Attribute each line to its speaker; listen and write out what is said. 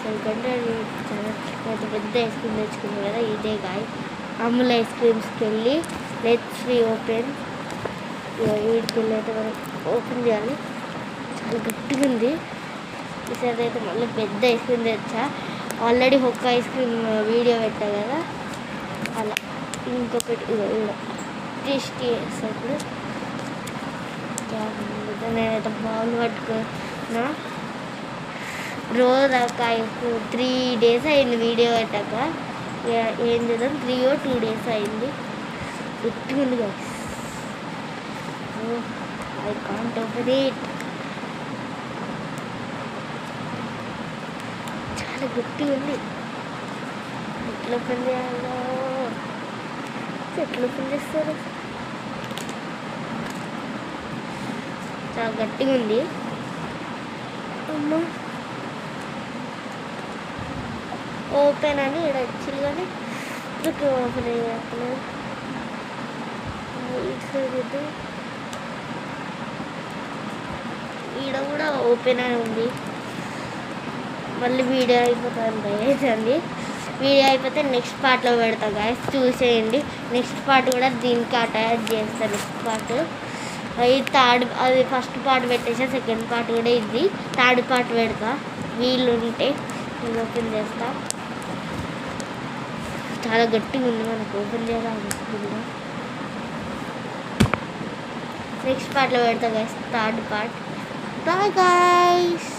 Speaker 1: ఎందుకంటే అది చాలా పెద్ద పెద్ద ఐస్ క్రీమ్ తెచ్చుకున్నాం కదా, ఇదే గాయ అమూల్ ఐస్ క్రీమ్స్కి వెళ్ళి లెట్స్ ఓపెన్. వీడికి వెళ్ళి అయితే మనం ఓపెన్ చేయాలి. చాలా గట్టిగా ఉంది. ఈసారి అయితే మళ్ళీ పెద్ద ఐస్ క్రీమ్ తెచ్చా. ఆల్రెడీ ఒక్క ఐస్ క్రీమ్ వీడియో పెట్టా కదా, అలా ఇంకొకటి టేస్టీ వేసేప్పుడు నేనైతే బౌల్ పట్టుకున్నా. రోజు ఒక 3 days అయింది వీడియో పెట్టాక. ఏం చేద్దాం, 3 or 2 days అయింది. గట్టిగా ఉంది guys. I can't open it. చాలా గట్టిగా ఉంది. ఎట్లా ఓపెన్ చేయాలో, ఎట్లా ఓపెన్ చేస్తారు? చాలా గట్టిగా ఉంది. అమ్మ ఓపెన్ అని ఇక్కడ వచ్చింది కానీ ఇప్పుడు ఓపెన్ అయ్యట్లేదు. ఈడ కూడా ఓపెన్ అని ఉంది. మళ్ళీ వీడియో అయిపోతుంది. వీడియో అయిపోతే నెక్స్ట్ పార్ట్లో పెడతా గాయస్, చూసేయండి. నెక్స్ట్ పార్ట్ కూడా దీనికి అటాచ్ చేస్తాను. నెక్స్ట్ పార్ట్ ఇది అది ఫస్ట్ పార్ట్ పెట్టేసా, సెకండ్ పార్ట్ కూడా ఇది థర్డ్ పార్ట్ పెడతా. వీళ్ళు ఉంటే నేను ఓపెన్ చేస్తా. చాలా గట్టిగా ఉంది, మనకు ఓపెన్ చేయాలనుకుంటున్నా. నెక్స్ట్ పార్ట్లో పెడతా guys, third part. Bye guys.